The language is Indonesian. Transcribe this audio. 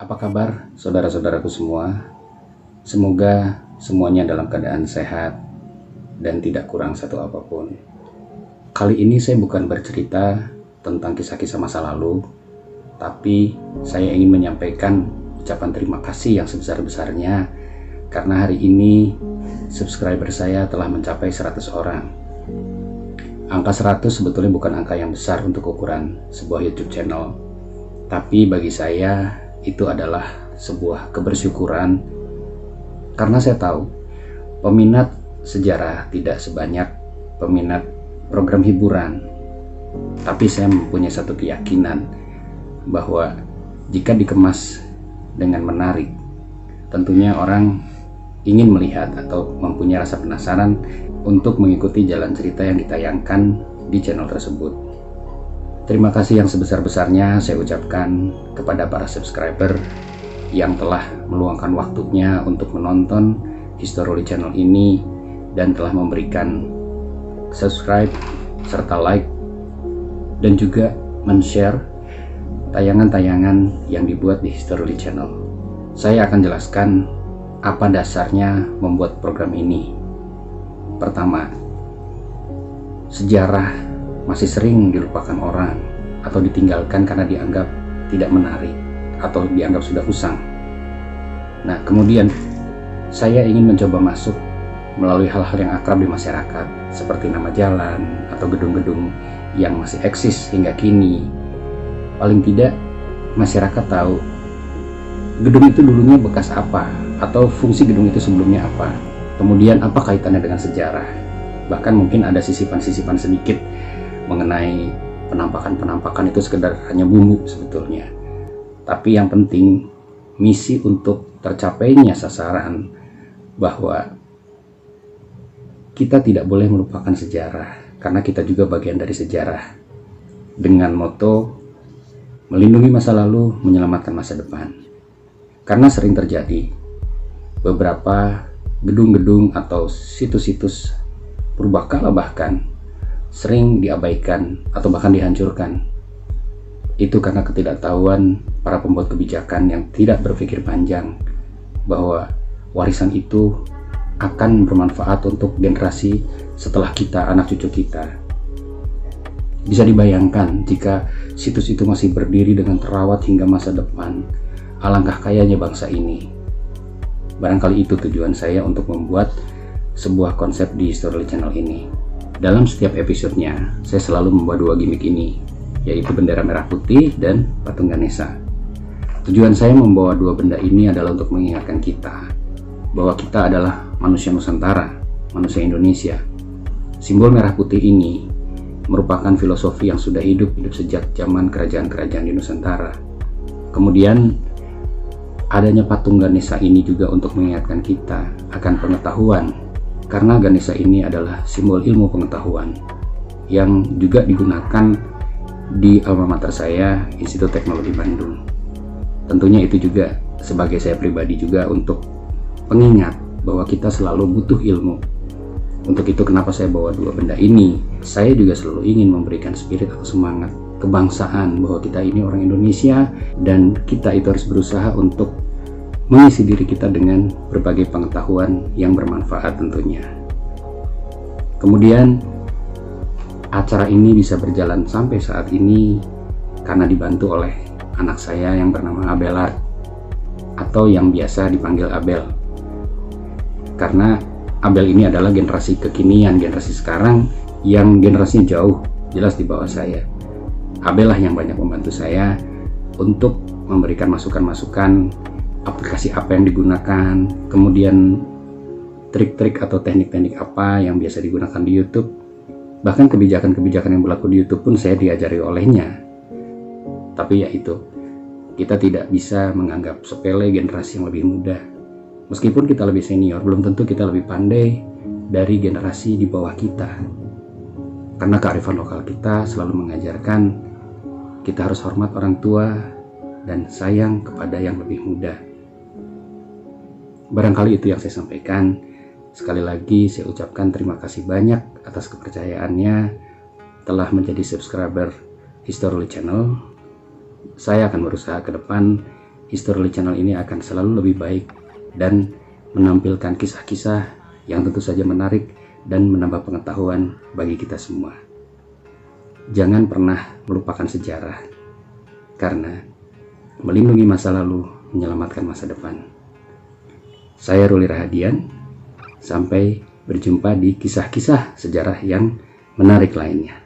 Apa kabar saudara-saudaraku semua? Semoga semuanya dalam keadaan sehat dan tidak kurang satu apapun. Kali ini saya bukan bercerita tentang kisah-kisah masa lalu, tapi saya ingin menyampaikan ucapan terima kasih yang sebesar-besarnya karena hari ini subscriber saya telah mencapai 100 orang. Angka 100 sebetulnya bukan angka yang besar untuk ukuran sebuah YouTube channel, tapi bagi saya itu adalah sebuah kebersyukuran karena saya tahu peminat sejarah tidak sebanyak peminat program hiburan. Tapi saya mempunyai satu keyakinan bahwa jika dikemas dengan menarik, tentunya orang ingin melihat atau mempunyai rasa penasaran untuk mengikuti jalan cerita yang ditayangkan di channel tersebut. Terima kasih yang sebesar-besarnya saya ucapkan kepada para subscriber yang telah meluangkan waktunya untuk menonton Historoli Channel ini dan telah memberikan subscribe serta like dan juga men-share tayangan-tayangan yang dibuat di Historoli Channel. Saya akan jelaskan apa dasarnya membuat program ini. Pertama, sejarah masih sering dilupakan orang atau ditinggalkan karena dianggap tidak menarik atau dianggap sudah usang. Nah, kemudian saya ingin mencoba masuk melalui hal-hal yang akrab di masyarakat seperti nama jalan atau gedung-gedung yang masih eksis hingga kini. Paling tidak masyarakat tahu gedung itu dulunya bekas apa atau fungsi gedung itu sebelumnya apa. Kemudian apa kaitannya dengan sejarah. Bahkan mungkin ada sisipan-sisipan sedikit mengenai penampakan-penampakan itu sekedar hanya bumbu sebetulnya. Tapi yang penting misi untuk tercapainya sasaran bahwa kita tidak boleh melupakan sejarah karena kita juga bagian dari sejarah, dengan moto melindungi masa lalu, menyelamatkan masa depan. Karena sering terjadi beberapa gedung-gedung atau situs-situs purbakala bahkan sering diabaikan atau bahkan dihancurkan. Itu karena ketidaktahuan para pembuat kebijakan yang tidak berpikir panjang bahwa warisan itu akan bermanfaat untuk generasi setelah kita, anak cucu kita. Bisa dibayangkan jika situs itu masih berdiri dengan terawat hingga masa depan, alangkah kayanya bangsa ini. Barangkali itu tujuan saya untuk membuat sebuah konsep di Historoli Channel ini. Dalam setiap episodenya, saya selalu membawa dua gimmick ini, yaitu bendera merah putih dan patung Ganesha. Tujuan saya membawa dua benda ini adalah untuk mengingatkan kita bahwa kita adalah manusia Nusantara, manusia Indonesia. Simbol merah putih ini merupakan filosofi yang sudah hidup sejak zaman kerajaan-kerajaan di Nusantara. Kemudian adanya patung Ganesha ini juga untuk mengingatkan kita akan pengetahuan, karena Ganesha ini adalah simbol ilmu pengetahuan yang juga digunakan di alma mater saya, Institut Teknologi Bandung. Tentunya itu juga sebagai saya pribadi juga untuk pengingat bahwa kita selalu butuh ilmu. Untuk itu kenapa saya bawa dua benda ini. Saya juga selalu ingin memberikan spirit atau semangat kebangsaan bahwa kita ini orang Indonesia dan kita itu harus berusaha untuk mengisi diri kita dengan berbagai pengetahuan yang bermanfaat tentunya. Kemudian acara ini bisa berjalan sampai saat ini karena dibantu oleh anak saya yang bernama Abelard atau yang biasa dipanggil Abel. Karena Abel ini adalah generasi kekinian, generasi sekarang yang generasinya jauh jelas di bawah saya. Abel lah yang banyak membantu saya untuk memberikan masukan-masukan aplikasi apa yang digunakan, kemudian trik-trik atau teknik-teknik apa yang biasa digunakan di YouTube. Bahkan kebijakan-kebijakan yang berlaku di YouTube pun saya diajari olehnya. Tapi ya itu, kita tidak bisa menganggap sepele generasi yang lebih muda. Meskipun kita lebih senior, belum tentu kita lebih pandai dari generasi di bawah kita. Karena kearifan lokal kita selalu mengajarkan kita harus hormat orang tua dan sayang kepada yang lebih muda. Barangkali itu yang saya sampaikan. Sekali lagi saya ucapkan terima kasih banyak atas kepercayaannya telah menjadi subscriber Historoli Channel. Saya akan berusaha ke depan History Channel ini akan selalu lebih baik dan menampilkan kisah-kisah yang tentu saja menarik dan menambah pengetahuan bagi kita semua. Jangan pernah melupakan sejarah, karena melindungi masa lalu menyelamatkan masa depan. Saya Ruli Rahadian, sampai berjumpa di kisah-kisah sejarah yang menarik lainnya.